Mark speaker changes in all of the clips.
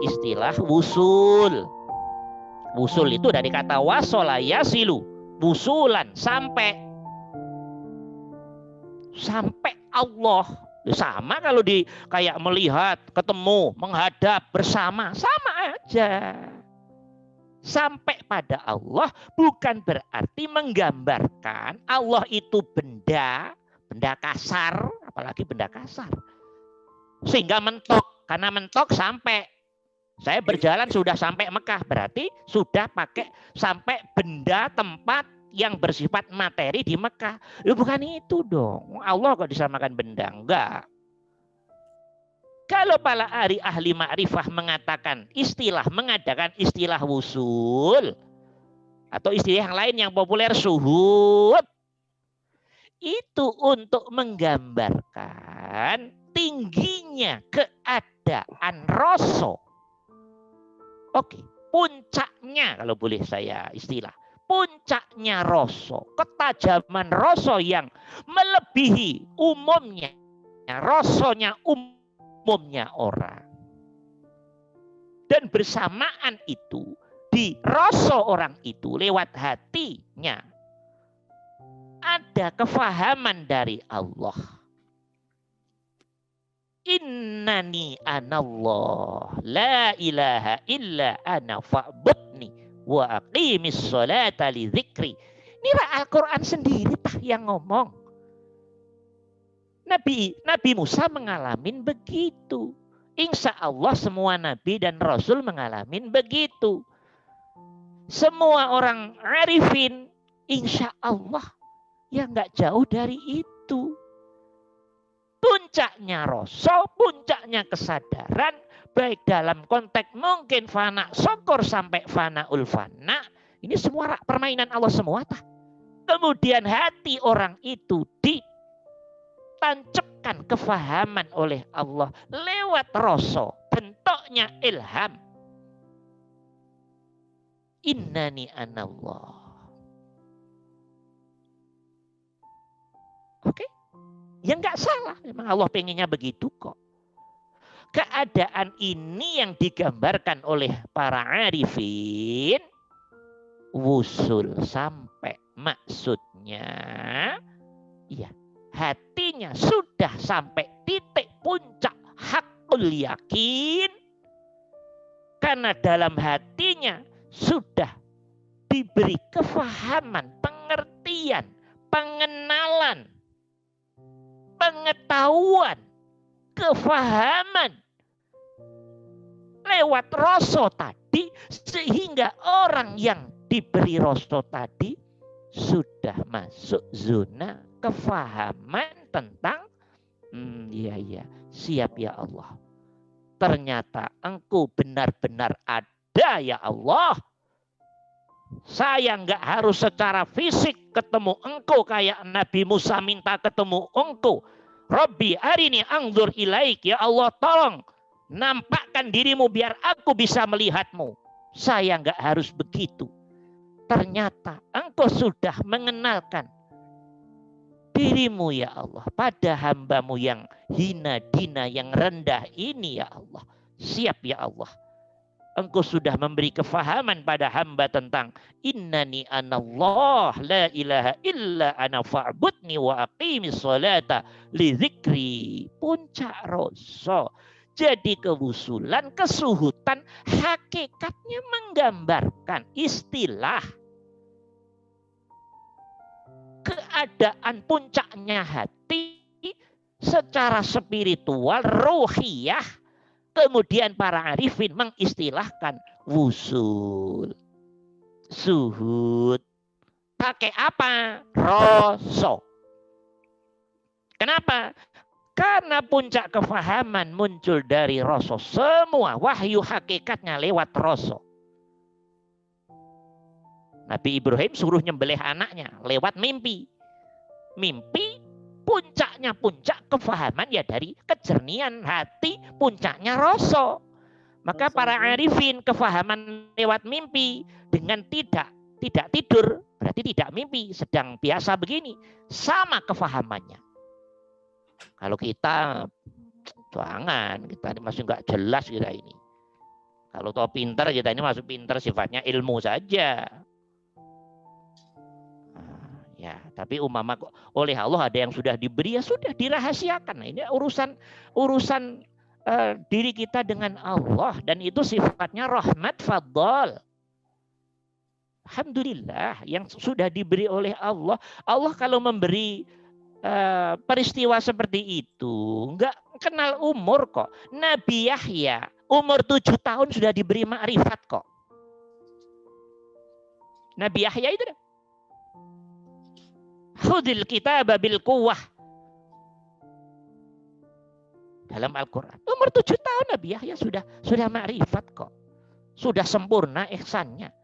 Speaker 1: istilah wusul. Wusul itu dari kata wasola yasilu, wusulan, sampai Allah. Sama kalau di kayak melihat, ketemu, menghadap, bersama, sama aja. Sampai pada Allah bukan berarti menggambarkan Allah itu benda kasar, apalagi benda kasar. Sehingga mentok, karena mentok sampai. Saya berjalan sudah sampai Mekah, berarti sudah pakai sampai benda tempat yang bersifat materi di Mekah. Bukan itu dong. Allah kok disamakan benda? Enggak. Kalau para ahli ma'rifah mengatakan mengadakan istilah wusul, atau istilah yang lain yang populer suhud, itu untuk menggambarkan tingginya keadaan rasa. Oke, puncaknya kalau boleh saya istilah, puncaknya rasa, ketajaman rasa yang melebihi umumnya, rasanya umumnya orang. Dan bersamaan itu, di rasa orang itu lewat hatinya ada kefahaman dari Allah. Innani anallah la ilaha illa ana fa'budni wa aqimis sholata li dzikri. Ini Al-Quran sendiri yang ngomong. Nabi Musa mengalami begitu. Insya Allah semua nabi dan rasul mengalami begitu. Semua orang arifin insya Allah ya nggak jauh dari itu. Puncaknya rasa, puncaknya kesadaran, baik dalam konteks mungkin fana syukur sampai fana ulfana. Ini semua permainan Allah semua. Kemudian hati orang itu ditancapkan kefahaman oleh Allah lewat rasa, bentuknya ilham. Innani anallah. Oke? Ya nggak salah, memang Allah pengennya begitu kok. Keadaan ini yang digambarkan oleh para arifin, wusul sampai maksudnya, ya hatinya sudah sampai titik puncak hakul yakin, karena dalam hatinya sudah diberi kefahaman, pengertian, pengenalan, pengetahuan, kefahaman lewat rasa tadi, sehingga orang yang diberi rasa tadi sudah masuk zona kefahaman tentang iya siap ya Allah, ternyata engkau benar-benar ada ya Allah. Saya nggak harus secara fisik ketemu engkau kayak Nabi Musa minta ketemu engkau. Rabbi arini angzur ilaik, ya Allah tolong nampakkan dirimu biar aku bisa melihatmu. Saya nggak harus begitu. Ternyata engkau sudah mengenalkan dirimu ya Allah pada hambamu yang hina dina, yang rendah ini ya Allah. Siap ya Allah. Engkau sudah memberi kefahaman pada hamba tentang innani anallah la ilaha illa ana fa'budni wa aqimis sholata li dzikri. Puncak rasa. Jadi kewusulan, kesuhutan hakikatnya menggambarkan istilah keadaan puncaknya hati secara spiritual, ruhiyah. Kemudian para arifin mengistilahkan wusul, suhud. Pakai apa? Rasa. Kenapa? Karena puncak kefahaman muncul dari rasa. Semua wahyu hakikatnya lewat rasa. Nabi Ibrahim suruh nyembelih anaknya lewat mimpi. Mimpi puncaknya, puncak kefahaman ya dari kejernihan hati, puncaknya rasa. Maka para arifin kefahaman lewat mimpi dengan tidak tidur, berarti tidak mimpi, sedang biasa begini, sama kefahamannya. Kalau kita jangan, kita masih nggak jelas kita ini. Kalau tahu pinter, kita ini masuk pinter sifatnya ilmu saja. Ya, tapi umpama oleh Allah ada yang sudah diberi, ya sudah dirahasiakan. Nah, ini urusan diri kita dengan Allah, dan itu sifatnya rahmat fadl. Alhamdulillah yang sudah diberi oleh Allah. Allah kalau memberi peristiwa seperti itu enggak kenal umur kok. Nabi Yahya umur 7 tahun sudah diberi makrifat kok. Nabi Yahya itu khudil kitaba bil quwwah. Dalam Al-Quran. Umur 7 tahun Nabi Yahya sudah makrifat kok. Sudah sempurna ihsannya.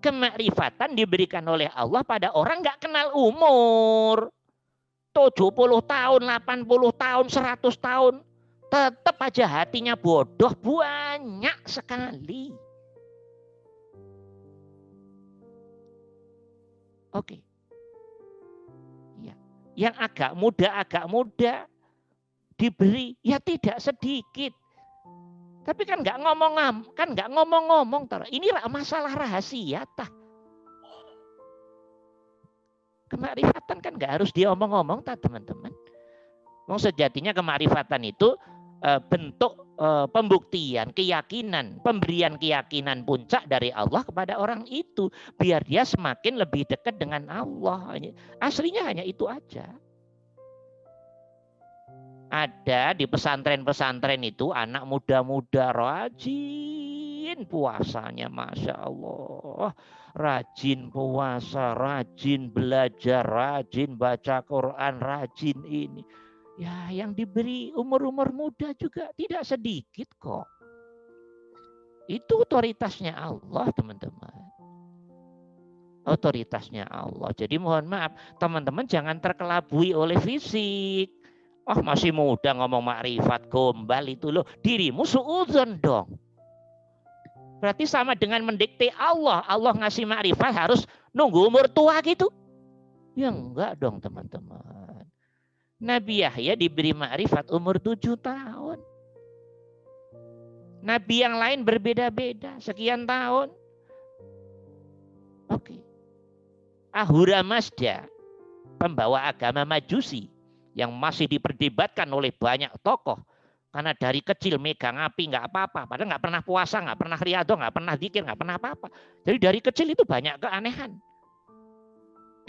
Speaker 1: Kemakrifatan diberikan oleh Allah pada orang nggak kenal umur. 70 tahun, 80 tahun, 100 tahun. Tetap aja hatinya bodoh banyak sekali. Oke. Ya. Yang agak muda diberi ya tidak sedikit. Tapi kan nggak ngomong-ngomong, ini masalah rahasia tah. Kemakrifatan kan nggak harus diomong-omong tah teman-teman. Sejatinya kemakrifatan itu bentuk pembuktian, keyakinan, pemberian keyakinan puncak dari Allah kepada orang itu, biar dia semakin lebih dekat dengan Allah. Aslinya hanya itu aja. Ada di pesantren-pesantren itu anak muda-muda rajin puasanya, Masya Allah. Rajin puasa, rajin belajar, rajin baca Quran, rajin ini. Ya, yang diberi umur-umur muda juga tidak sedikit kok. Itu otoritasnya Allah, teman-teman. Otoritasnya Allah. Jadi mohon maaf, teman-teman jangan terkelabui oleh fisik. Oh, masih muda ngomong makrifat, gombal itu loh. Dirimu suudzon dong. Berarti sama dengan mendikte Allah. Allah ngasih makrifat harus nunggu umur tua gitu. Ya enggak dong teman-teman. Nabi Yahya diberi makrifat umur 7 tahun. Nabi yang lain berbeda-beda. Sekian tahun. Oke. Ahura Mazda, pembawa agama Majusi, yang masih diperdebatkan oleh banyak tokoh. Karena dari kecil megang api nggak apa-apa. Padahal nggak pernah puasa, nggak pernah riyadhah, nggak pernah zikir, nggak pernah apa-apa. Jadi dari kecil itu banyak keanehan.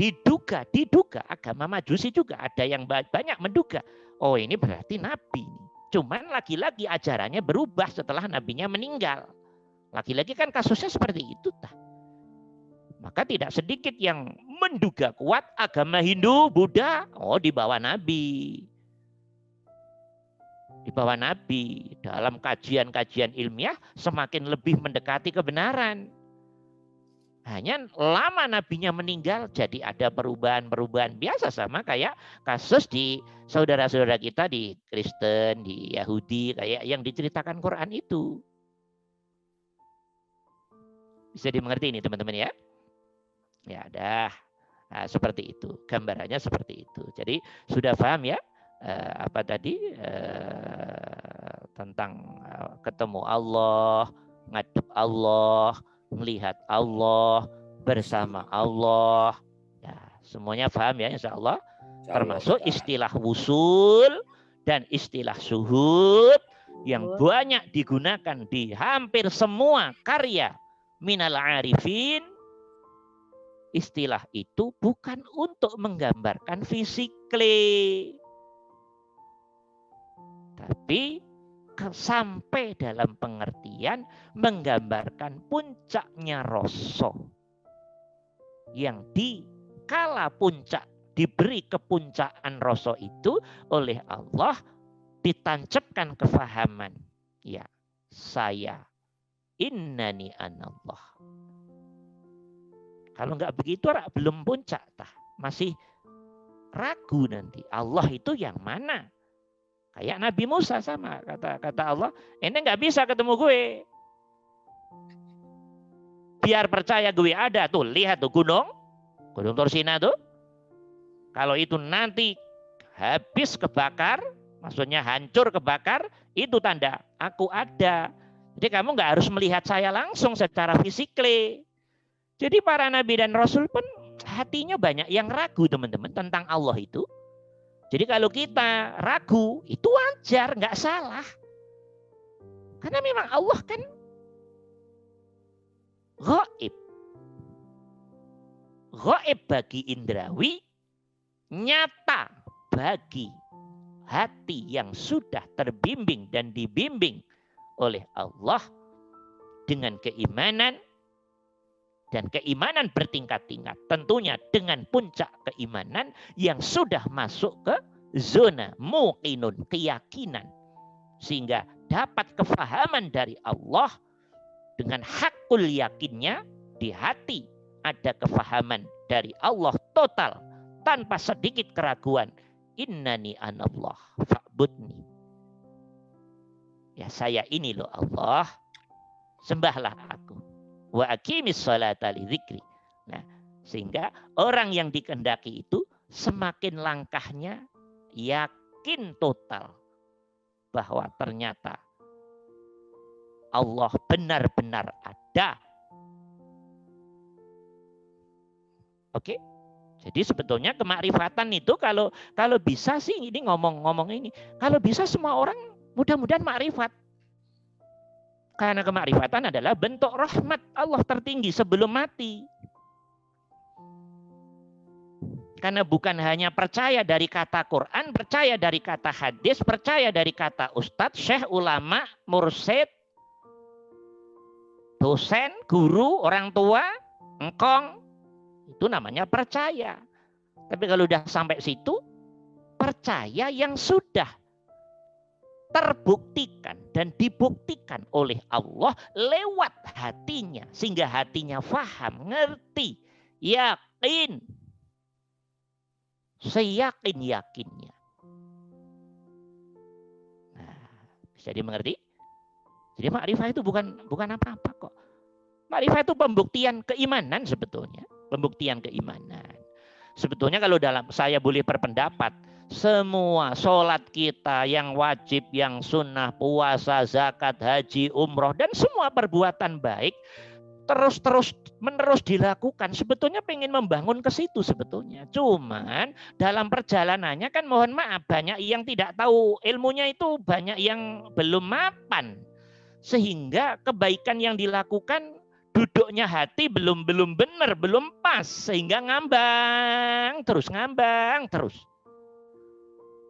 Speaker 1: Diduga agama Majusi juga ada yang banyak menduga. Oh ini berarti Nabi. Cuman lagi-lagi ajarannya berubah setelah nabinya meninggal. Lagi-lagi kan kasusnya seperti itu. Maka tidak sedikit yang menduga kuat agama Hindu, Buddha, di bawah Nabi. Di bawah Nabi. Dalam kajian-kajian ilmiah semakin lebih mendekati kebenaran. Hanya lama nabinya meninggal jadi ada perubahan-perubahan biasa sama kayak kasus di saudara-saudara kita di Kristen, di Yahudi, kayak yang diceritakan Quran itu. Bisa dimengerti ini teman-teman ya? Ya dah, nah, seperti itu, gambarannya seperti itu. Jadi sudah paham ya apa tadi tentang ketemu Allah, ngadep Allah, melihat Allah, bersama Allah. Ya, semuanya paham ya insya Allah. Termasuk istilah wusul dan istilah suhud yang banyak digunakan di hampir semua karya minal arifin. Istilah itu bukan untuk menggambarkan fisikly, tapi sampai dalam pengertian menggambarkan puncaknya rasa yang dikala puncak diberi kepuncakan rasa itu oleh Allah ditancapkan kefahaman. Ya, saya innani anallah. Kalau nggak begitu belum puncak, masih ragu nanti. Allah itu yang mana? Kayak Nabi Musa sama kata Allah, ini nggak bisa ketemu gue. Biar percaya gue ada tuh, lihat tuh gunung Tursina tuh. Kalau itu nanti habis kebakar, maksudnya hancur kebakar, itu tanda aku ada. Jadi kamu nggak harus melihat saya langsung secara fisikly. Jadi para nabi dan rasul pun hatinya banyak yang ragu teman-teman tentang Allah itu. Jadi kalau kita ragu itu wajar, nggak salah. Karena memang Allah kan gaib. Gaib bagi indrawi, nyata bagi hati yang sudah terbimbing dan dibimbing oleh Allah dengan keimanan, dan keimanan bertingkat-tingkat. Tentunya dengan puncak keimanan yang sudah masuk ke zona muqinun, keyakinan. Sehingga dapat kefahaman dari Allah dengan hakul yakinnya di hati. Ada kefahaman dari Allah total tanpa sedikit keraguan. Innani anallah fa'budni. Ya saya ini loh Allah, sembahlah aku. Wa aqimis sholata li dzikri. Nah, sehingga orang yang dikehendaki itu semakin langkahnya yakin total bahwa ternyata Allah benar-benar ada. Oke? Jadi sebetulnya kemakrifatan itu kalau bisa sih ini ngomong-ngomong ini, kalau bisa semua orang mudah-mudahan makrifat. Karena kemakrifatan adalah bentuk rahmat Allah tertinggi sebelum mati. Karena bukan hanya percaya dari kata Quran, percaya dari kata hadis, percaya dari kata ustadz, syekh, ulama, mursyid, dosen, guru, orang tua, engkong. Itu namanya percaya. Tapi kalau udah sampai situ, percaya yang sudah terbuktikan dan dibuktikan oleh Allah lewat hatinya. Sehingga hatinya faham, ngerti, yakin. Seyakin-yakinnya. Nah, bisa dimengerti? Jadi makrifah itu bukan apa-apa kok. Makrifah itu pembuktian keimanan sebetulnya. Pembuktian keimanan. Sebetulnya kalau dalam saya boleh berpendapat, semua sholat kita yang wajib, yang sunnah, puasa, zakat, haji, umroh, dan semua perbuatan baik menerus dilakukan. Sebetulnya pengen membangun ke situ sebetulnya. Cuman dalam perjalanannya kan mohon maaf banyak yang tidak tahu ilmunya itu, banyak yang belum mapan. Sehingga kebaikan yang dilakukan duduknya hati belum benar, belum pas, sehingga ngambang terus.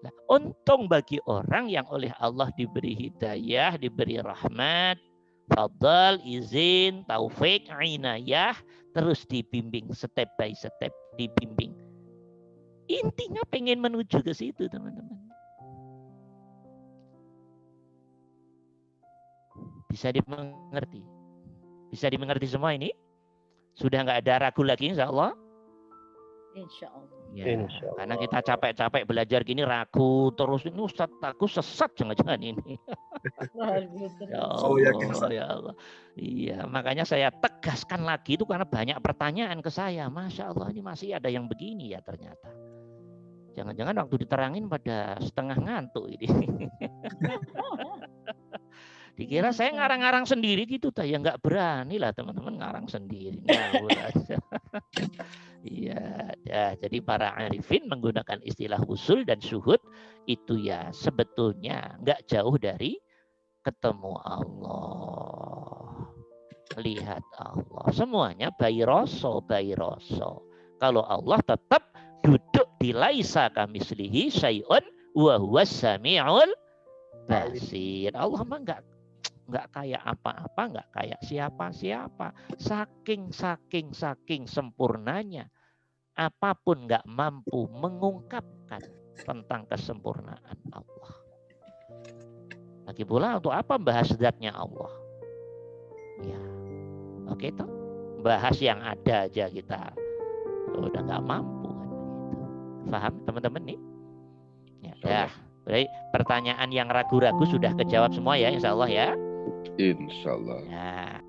Speaker 1: Nah, untung bagi orang yang oleh Allah diberi hidayah, diberi rahmat, fadl, izin, taufik, inayah, terus dibimbing step by step, dibimbing. Intinya pengen menuju ke situ, teman-teman. Bisa dimengerti? Bisa dimengerti semua ini? Sudah nggak ada ragu lagi insya Allah?
Speaker 2: Insya Allah.
Speaker 1: Ya, insya Allah. Karena kita capek-capek belajar gini ragu terus, ini Ustadz aku sesat jangan-jangan ini. Ya Allah, ya Allah. Iya, makanya saya tegaskan lagi itu karena banyak pertanyaan ke saya. Masya Allah, ini masih ada yang begini ya ternyata. Jangan-jangan waktu diterangin pada setengah ngantuk ini. Dikira saya ngarang-ngarang sendiri gitu, ya nggak berani lah teman-teman ngarang sendiri. Ngawur aja. Iya, ya, jadi para arifin menggunakan istilah usul dan syuhud itu ya sebetulnya nggak jauh dari ketemu Allah, lihat Allah, semuanya bairoso. Kalau Allah tetap duduk di laisa kamislihi syai'un wa huwas sami'ul basir. Allah mah nggak kayak apa-apa, nggak kayak siapa-siapa. Saking sempurnanya, apapun nggak mampu mengungkapkan tentang kesempurnaan Allah. Lagi pula untuk apa bahas zatnya Allah? Ya, oke toh, bahas yang ada aja kita udah nggak mampu kan begitu. Paham teman-teman nih? Ya, dah. Baik, pertanyaan yang ragu-ragu sudah kejawab semua ya, insya Allah ya.
Speaker 3: Insya Allah.
Speaker 1: Ya.